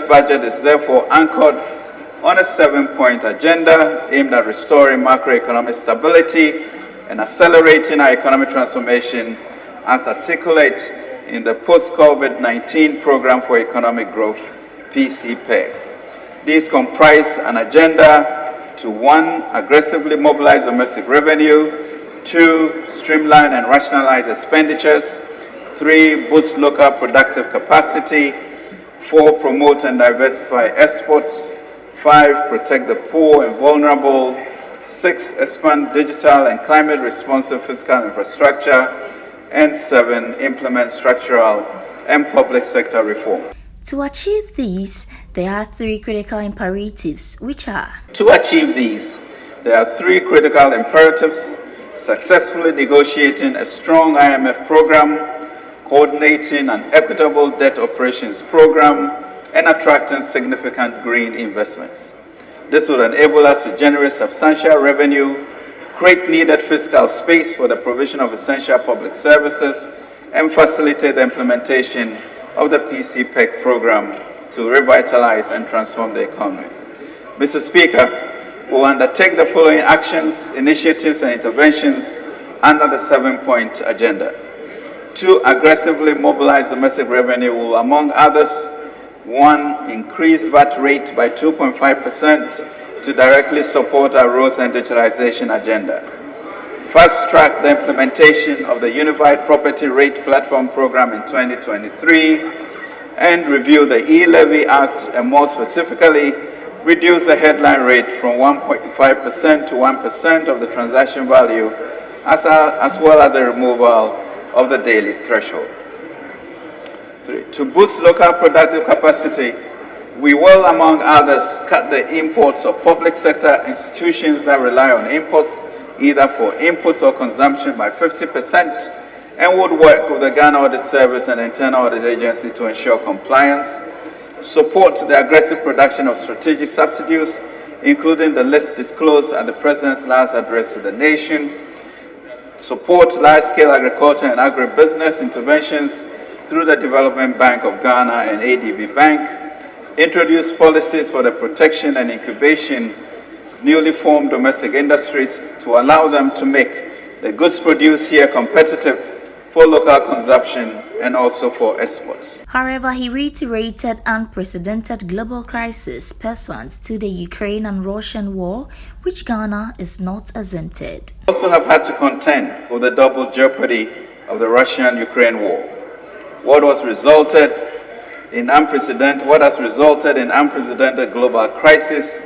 budget is therefore anchored on a 7-point agenda aimed at restoring macroeconomic stability and accelerating our economic transformation as articulated in the post-COVID-19 Program for Economic Growth, PCPEG. These comprise an agenda to 1. Aggressively mobilize domestic revenue, 2. Streamline and rationalize expenditures, 3. Boost local productive capacity, 4. Promote and diversify exports, 5. Protect the poor and vulnerable, 6. Expand digital and climate-responsive fiscal infrastructure, and 7. Implement structural and public sector reform. To achieve these, there are 3 critical imperatives, which are: To achieve these, there are 3 critical imperatives: successfully negotiating a strong IMF program, coordinating an equitable debt operations program, and attracting significant green investments. This will enable us to generate substantial revenue, create needed fiscal space for the provision of essential public services, and facilitate the implementation of the PCPEG program to revitalize and transform the economy. Mr. Speaker, we will undertake the following actions, initiatives, and interventions under the 7-point agenda. To aggressively mobilize domestic revenue will, among others, 1. Increase VAT rate by 2.5% to directly support our roads and digitalization agenda. Fast-track the implementation of the Unified Property Rate Platform Program in 2023 and review the E-Levy Act, and more specifically, reduce the headline rate from 1.5% to 1% of the transaction value, as well as the removal of the daily threshold. 3. To boost local productive capacity, we will, among others, cut the imports of public sector institutions that rely on imports, either for inputs or consumption, by 50%, and would work with the Ghana Audit Service and Internal Audit Agency to ensure compliance. Support the aggressive production of strategic subsidies, including the list disclosed at the President's last address to the nation. Support large-scale agriculture and agribusiness interventions through the Development Bank of Ghana and ADB Bank. Introduce policies for the protection and incubation newly formed domestic industries to allow them to make the goods produced here competitive for local consumption and also for exports. However, he reiterated unprecedented global crisis pursuant to the Ukraine and Russian war, which Ghana is not exempted. We also have had to contend with the double jeopardy of the Russian-Ukraine war. What has resulted in unprecedented global crisis,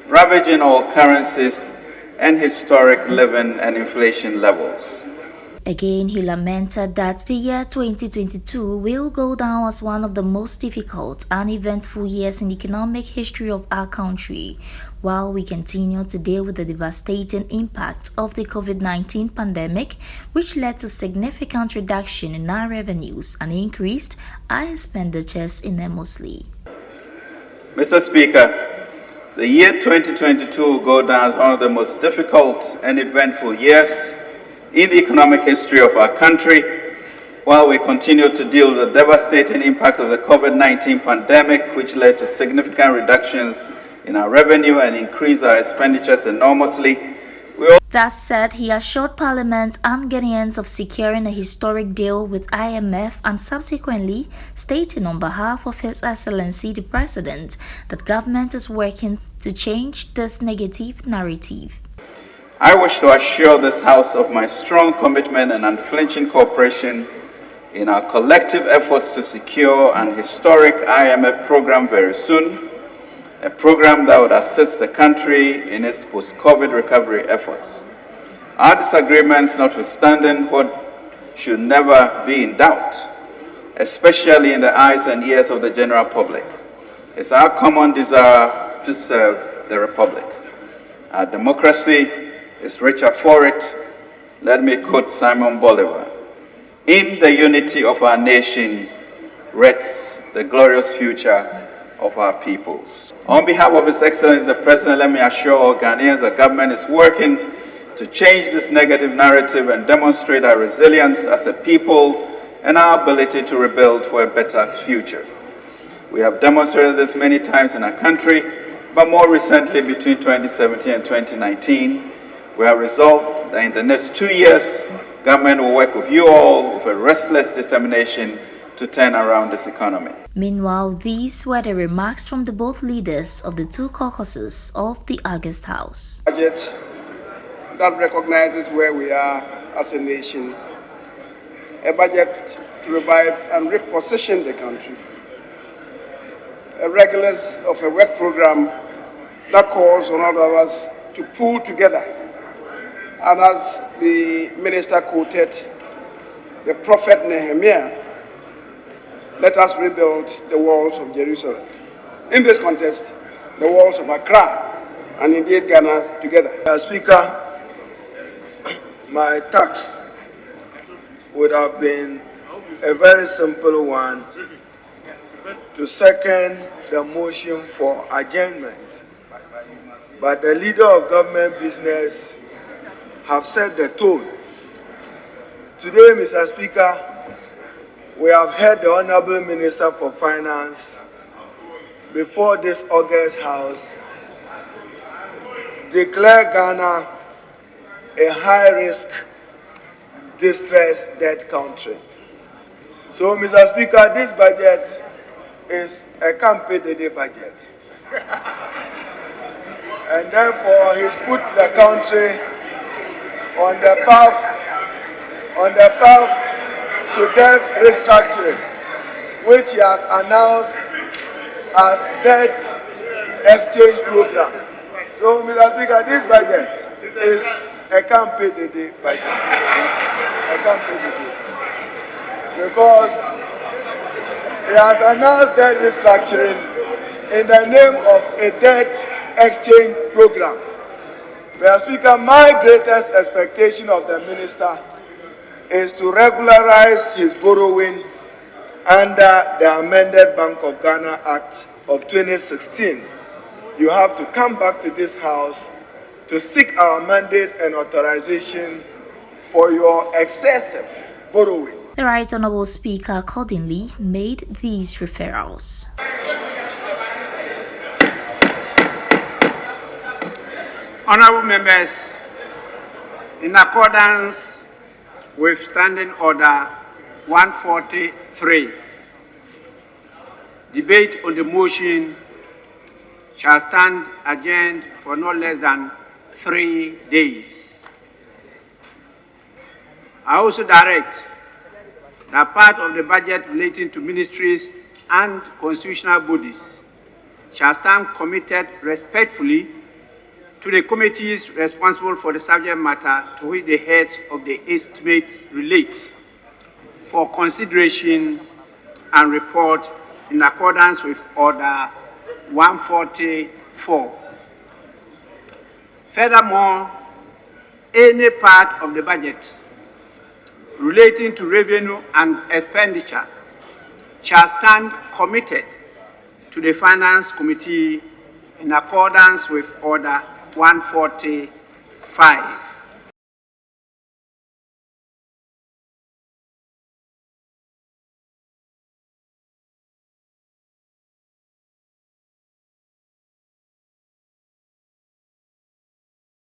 ravaging all currencies and historic living and inflation levels. Again, he lamented that the year 2022 will go down as one of the most difficult and eventful years in the economic history of our country, while we continue to deal with the devastating impact of the COVID-19 pandemic, which led to significant reduction in our revenues and increased our expenditures enormously. Mr. Speaker, the year 2022 will go down as one of the most difficult and eventful years in the economic history of our country, while we continue to deal with the devastating impact of the COVID-19 pandemic, which led to significant reductions in our revenue and increased our expenditures enormously. That said, he assured Parliament and Ghanaians of securing a historic deal with IMF, and subsequently stating on behalf of His Excellency the President that government is working to change this negative narrative. I wish to assure this House of my strong commitment and unflinching cooperation in our collective efforts to secure an historic IMF program very soon, a program that would assist the country in its post-COVID recovery efforts. Our disagreements notwithstanding, what should never be in doubt, especially in the eyes and ears of the general public, is our common desire to serve the Republic. Our democracy is richer for it. Let me quote Simon Bolivar: "In the unity of our nation rests the glorious future of our peoples." On behalf of His Excellency the President, let me assure all Ghanaians that government is working to change this negative narrative and demonstrate our resilience as a people and our ability to rebuild for a better future. We have demonstrated this many times in our country, but more recently between 2017 and 2019, we have resolved that in the next 2 years, government will work with you all with a restless determination to turn around this economy. Meanwhile, these were the remarks from the both leaders of the two caucuses of the August House. Budget that recognizes where we are as a nation, a budget to revive and reposition the country, a regulars of a work program that calls on all of us to pull together. And as the minister quoted the prophet Nehemiah, let us rebuild the walls of Jerusalem. In this context, the walls of Accra and indeed Ghana together. Speaker, my task would have been a very simple one, to second the motion for adjournment. But the leader of government business have set the tone. Today, Mr. Speaker, we have heard the Honorable Minister for Finance before this August House declare Ghana a high-risk, distressed debt country. So, Mr. Speaker, this budget is a campaign-day budget. And therefore, he's put the country on the path to debt restructuring, which he has announced as debt exchange program. So, Mr. Speaker, this budget is a campaign-day budget. A campaign-day. Because he has announced debt restructuring in the name of a debt exchange program. Mr. Speaker, my greatest expectation of the minister is to regularize his borrowing under the amended Bank of Ghana Act of 2016. You have to come back to this House to seek our mandate and authorization for your excessive borrowing. The Right Honourable Speaker accordingly made these referrals. Honourable members, in accordance with Standing Order 143, debate on the motion shall stand adjourned for no less than 3 days. I also direct that part of the budget relating to ministries and constitutional bodies shall stand committed respectfully to the committees responsible for the subject matter to which the heads of the estimates relate, for consideration and report in accordance with Order 144. Furthermore, any part of the budget relating to revenue and expenditure shall stand committed to the Finance Committee in accordance with Order 145.